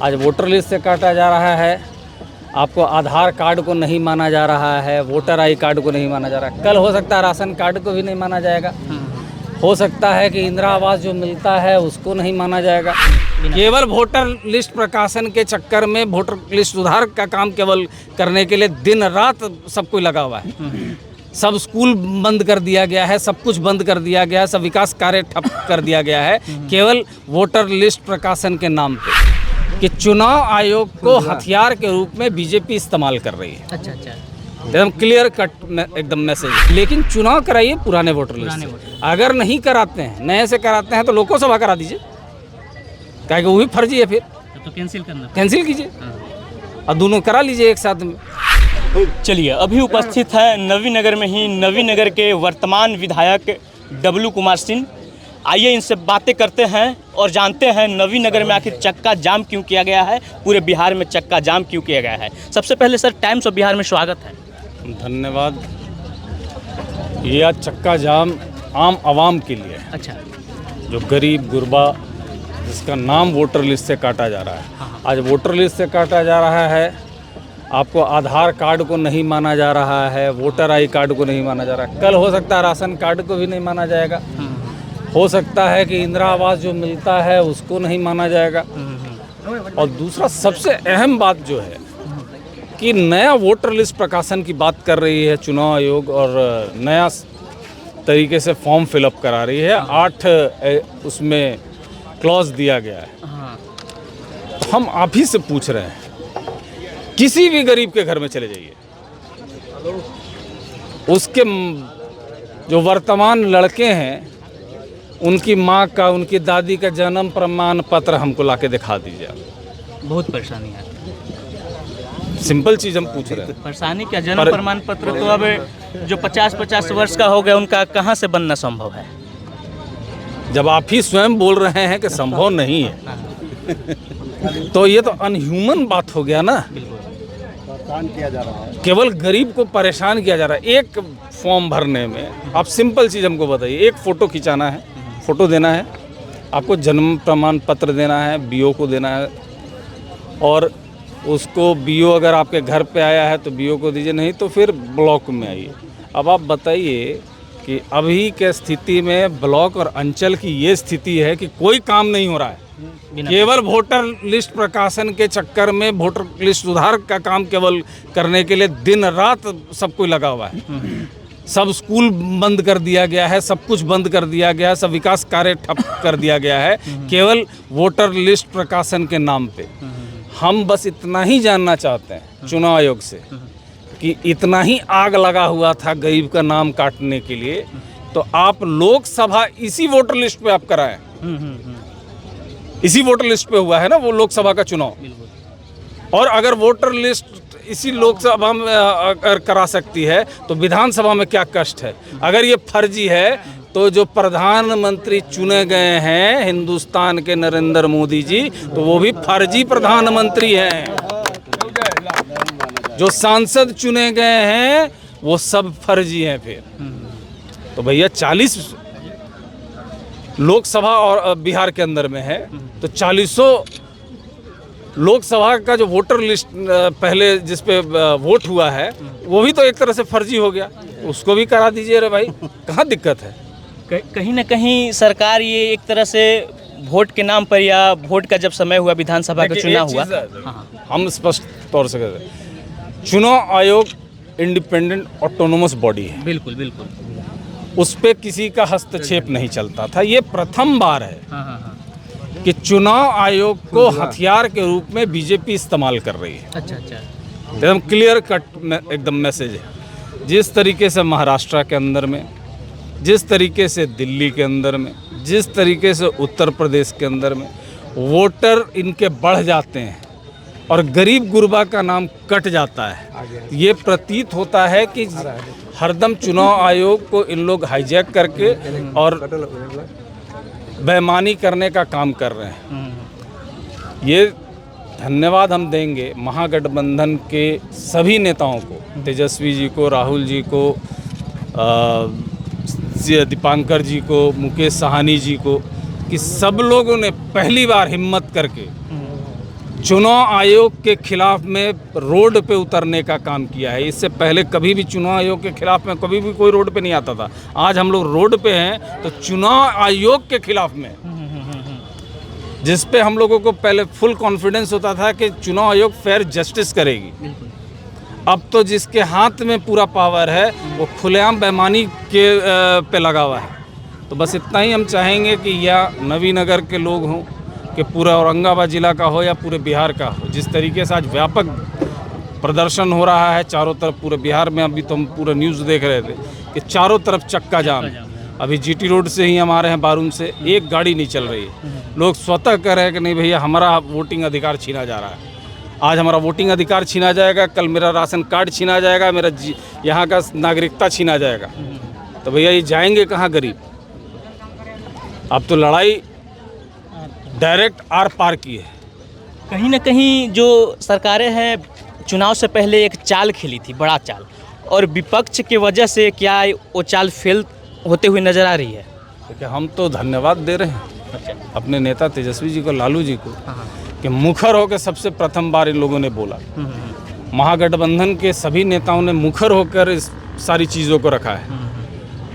आज voter list से काटा जा रहा है, आपको आधार कार्ड को नहीं माना जा रहा है, वोटर आई कार्ड को नहीं माना जा रहा है। कल हो सकता है राशन कार्ड को भी नहीं माना जाएगा, हो सकता है कि इंदिरा आवास जो मिलता है उसको नहीं माना जाएगा। केवल वोटर लिस्ट प्रकाशन के चक्कर में वोटर लिस्ट सुधार का काम केवल करने के लिए दिन रात सब कोई लगा हुआ है। सब स्कूल बंद कर दिया गया है, सब कुछ बंद कर दिया गया है, सब विकास कार्य ठप कर दिया गया है केवल वोटर लिस्ट प्रकाशन के नाम पे, कि चुनाव आयोग को हथियार के रूप में बीजेपी इस्तेमाल कर रही है। अच्छा। एकदम क्लियर कट एकदम मैसेज। लेकिन चुनाव कराइए पुराने वोटर लिस्ट से। अगर नहीं कराते हैं, नए से कराते हैं तो लोकसभा करा दीजिए, क्या वो भी फर्जी है, फिर तो कैंसिल कीजिए और दोनों करा लीजिए एक साथ में। चलिए, अभी उपस्थित है नवीनगर में ही नवीनगर के वर्तमान विधायक डब्लू कुमार सिंह। आइए इनसे बातें करते हैं और जानते हैं नवीनगर में आखिर चक्का जाम क्यों किया गया है, पूरे बिहार में चक्का जाम क्यों किया गया है। सबसे पहले सर, टाइम्स ऑफ बिहार में स्वागत है। धन्यवाद। ये आज चक्का जाम आम आवाम के लिए है। अच्छा। जो गरीब गुरबा जिसका नाम वोटर लिस्ट से काटा जा रहा है, आज वोटर लिस्ट से काटा जा रहा है, आपको आधार कार्ड को नहीं माना जा रहा है, वोटर आई कार्ड को नहीं माना जा रहा है। कल हो सकता है राशन कार्ड को भी नहीं माना जाएगा, हो सकता है कि इंदिरा आवास जो मिलता है उसको नहीं माना जाएगा। और दूसरा सबसे अहम बात जो है कि नया वोटर लिस्ट प्रकाशन की बात कर रही है चुनाव आयोग और नया तरीके से फॉर्म फिलअप करा रही है। 8 उसमें क्लॉज दिया गया है। हम आप ही से पूछ रहे हैं, किसी भी गरीब के घर में चले जाइए, उसके जो वर्तमान लड़के हैं उनकी माँ का, उनकी दादी का जन्म प्रमाण पत्र हमको लाके दिखा दीजिए। बहुत परेशानी है। सिंपल चीज़ हम पूछ रहे हैं। परेशानी क्या, जन्म प्रमाण पत्र तो अब जो 50-50 वर्ष का हो गया उनका कहाँ से बनना संभव है। जब आप ही स्वयं बोल रहे हैं कि संभव नहीं है तो ये तो अनह्यूमन बात हो गया ना। परेशान किया जा रहा है, केवल गरीब को परेशान किया जा रहा है। एक फॉर्म भरने में आप सिंपल चीज़ हमको बताइए, एक फ़ोटो खिंचाना है, फ़ोटो देना है, आपको जन्म प्रमाण पत्र देना है, बीओ को देना है, और उसको बीओ अगर आपके घर पे आया है तो बीओ को दीजिए, नहीं तो फिर ब्लॉक में आइए। अब आप बताइए कि अभी के स्थिति में ब्लॉक और अंचल की ये स्थिति है कि कोई काम नहीं हो रहा है। केवल वोटर लिस्ट प्रकाशन के चक्कर में वोटर लिस्ट सुधार का काम केवल करने के लिए दिन रात सब कोई लगा हुआ है। सब स्कूल बंद कर दिया गया है, सब कुछ बंद कर दिया गया है, सब विकास कार्य ठप कर दिया गया है केवल वोटर लिस्ट प्रकाशन के नाम पे। हम बस इतना ही जानना चाहते हैं चुनाव आयोग से कि इतना ही आग लगा हुआ था गरीब का नाम काटने के लिए, तो आप लोकसभा इसी वोटर लिस्ट पे आप कराएं। इसी वोटर लिस्ट पे हुआ है ना वो लोकसभा का चुनाव, और अगर वोटर लिस्ट इसी लोकसभा में अगर करा सकती है तो विधानसभा में क्या कष्ट है। अगर ये फर्जी है तो जो प्रधानमंत्री चुने गए हैं हिंदुस्तान के नरेंद्र मोदी जी, तो वो भी फर्जी प्रधानमंत्री हैं। जो सांसद चुने गए हैं वो सब फर्जी हैं। फिर तो भैया 40 लोकसभा और बिहार के अंदर में है, तो 40 लोकसभा का जो वोटर लिस्ट पहले जिस पे वोट हुआ है वो भी तो एक तरह से फर्जी हो गया, उसको भी करा दीजिए। रे भाई, कहाँ दिक्कत है। कहीं ना कहीं सरकार ये एक तरह से वोट के नाम पर, या वोट का जब समय हुआ विधानसभा का चुनाव हुआ, हम स्पष्ट तौर से कहते हैं चुनाव आयोग इंडिपेंडेंट ऑटोनोमस बॉडी है। बिल्कुल। उस पे किसी का हस्तक्षेप नहीं चलता था। ये प्रथम बार है कि चुनाव आयोग को हथियार के रूप में बीजेपी इस्तेमाल कर रही है। अच्छा। एकदम क्लियर कट एकदम मैसेज है। जिस तरीके से महाराष्ट्र के अंदर में, जिस तरीके से दिल्ली के अंदर में, जिस तरीके से उत्तर प्रदेश के अंदर में वोटर इनके बढ़ जाते हैं और गरीब गुरबा का नाम कट जाता है, ये प्रतीत होता है कि हरदम चुनाव आयोग को इन लोग हाईजैक करके और बेईमानी करने का काम कर रहे हैं। ये धन्यवाद हम देंगे महागठबंधन के सभी नेताओं को, तेजस्वी जी को, राहुल जी को, दीपांकर जी को, मुकेश साहनी जी को, कि सब लोगों ने पहली बार हिम्मत करके चुनाव आयोग के खिलाफ में रोड पे उतरने का काम किया है। इससे पहले कभी भी चुनाव आयोग के खिलाफ में कभी भी कोई रोड पे नहीं आता था। आज हम लोग रोड पे हैं तो चुनाव आयोग के खिलाफ में, जिस पे हम लोगों को पहले फुल कॉन्फिडेंस होता था कि चुनाव आयोग फेयर जस्टिस करेगी। अब तो जिसके हाथ में पूरा पावर है वो खुलेआम बेईमानी के पे लगा हुआ है। तो बस इतना ही हम चाहेंगे कि या नवीनगर के लोग हों कि पूरा औरंगाबाद ज़िला का हो या पूरे बिहार का हो, जिस तरीके से आज व्यापक प्रदर्शन हो रहा है चारों तरफ पूरे बिहार में। अभी तो हम पूरा न्यूज़ देख रहे थे कि चारों तरफ चक्का जाम है। अभी जीटी रोड से ही हम आ रहे हैं, बारून से एक गाड़ी नहीं चल रही है। लोग स्वतः कह रहे हैं कि नहीं भैया हमारा वोटिंग अधिकार छीना जा रहा है। आज हमारा वोटिंग अधिकार छीना जाएगा, कल मेरा राशन कार्ड छीना जाएगा, मेरा यहाँ का नागरिकता छीना जाएगा। तो भैया ये जाएंगे कहाँ गरीब? अब तो लड़ाई डायरेक्ट आर पार की है। कहीं ना कहीं जो सरकारें हैं चुनाव से पहले एक चाल खेली थी, बड़ा चाल, और विपक्ष की वजह से क्या वो चाल फेल होते हुए नज़र आ रही है? देखिए हम तो धन्यवाद दे रहे हैं अपने नेता तेजस्वी जी को, लालू जी को, कि मुखर होकर सबसे प्रथम बार इन लोगों ने बोला। महागठबंधन के सभी नेताओं ने मुखर होकर इस सारी चीज़ों को रखा है।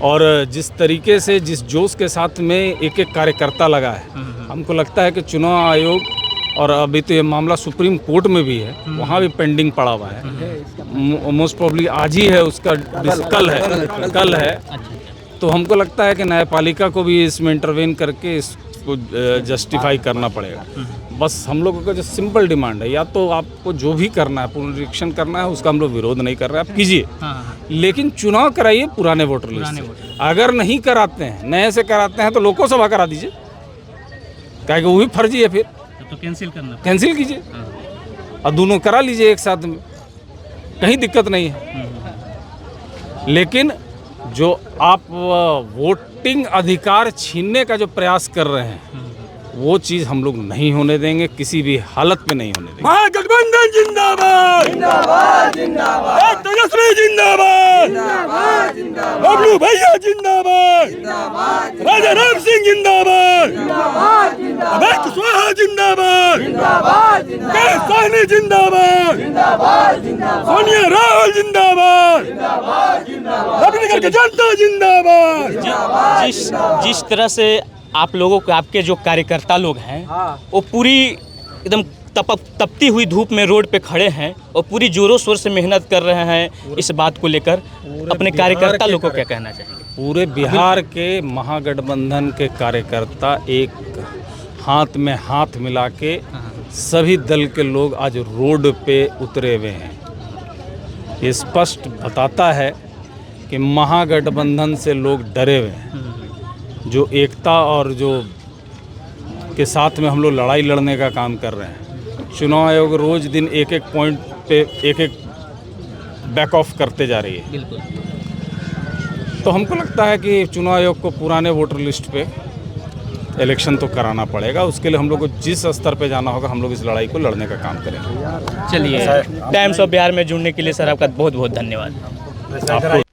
और जिस तरीके से जिस जोश के साथ में एक एक कार्यकर्ता लगा है, हमको लगता है कि चुनाव आयोग, और अभी तो ये मामला सुप्रीम कोर्ट में भी है, वहाँ भी पेंडिंग पड़ा हुआ है। मोस्ट प्रोबेबली आज ही है उसका, कल है। तो हमको लगता है कि न्यायपालिका को भी इसमें इंटरवेन करके इसको जस्टिफाई करना पड़ेगा। बस हम लोगों का जो सिंपल डिमांड है, या तो आपको जो भी करना है, पुनरीक्षण करना है, उसका हम लोग विरोध नहीं कर रहे हैं, आप कीजिए, लेकिन चुनाव कराइए पुराने वोटर लिस्ट से। अगर नहीं कराते हैं, नए से कराते हैं, तो लोकसभा करा दीजिए, क्या वो भी फर्जी है, फिर तो कैंसिल कीजिए और दोनों करा लीजिए एक साथ में, कहीं दिक्कत नहीं है। लेकिन जो आप वोटिंग अधिकार छीनने का जो प्रयास कर रहे हैं, वो चीज़ हम लोग नहीं होने देंगे, किसी भी हालत में नहीं होने देंगे। महागठबंधन जिंदाबाद, जिंदाबाद, जिंदाबाद, तेजस्वी जिंदाबाद, जिंदाबाद, जिंदाबाद, बबलू भैया जिंदाबाद, जिंदाबाद, राजा राम सिंह जिंदाबाद, जिंदाबाद, अभय कुशवाहा जिंदाबाद, जिंदाबाद, साहनी जिंदाबाद, जिंदाबाद, सोनिया राहुल जिंदाबाद, नवीनगर की जनता जिंदाबाद। जिस तरह से आप लोगों को, आपके जो कार्यकर्ता लोग हैं, वो पूरी एकदम तपती हुई धूप में रोड पे खड़े हैं और पूरी जोरों शोर से मेहनत कर रहे हैं इस बात को लेकर, अपने कार्यकर्ता लोगों को क्या कहना चाहेंगे? पूरे बिहार के महागठबंधन के कार्यकर्ता एक हाथ में हाथ मिला के सभी दल के लोग आज रोड पे उतरे हुए हैं। ये स्पष्ट बताता है कि महागठबंधन से लोग डरे हुए हैं। जो एकता और जो के साथ में हम लोग लड़ाई लड़ने का काम कर रहे हैं। चुनाव आयोग रोज़ दिन एक एक पॉइंट पे एक एक बैक ऑफ करते जा रही है। बिल्कुल। तो हमको लगता है कि चुनाव आयोग को पुराने वोटर लिस्ट पे इलेक्शन तो कराना पड़ेगा। उसके लिए हम लोग को जिस स्तर पे जाना होगा, हम लोग इस लड़ाई को लड़ने का काम करेंगे। चलिए, टाइम्स ऑफ बिहार में जुड़ने के लिए सर आपका बहुत बहुत धन्यवाद। आपको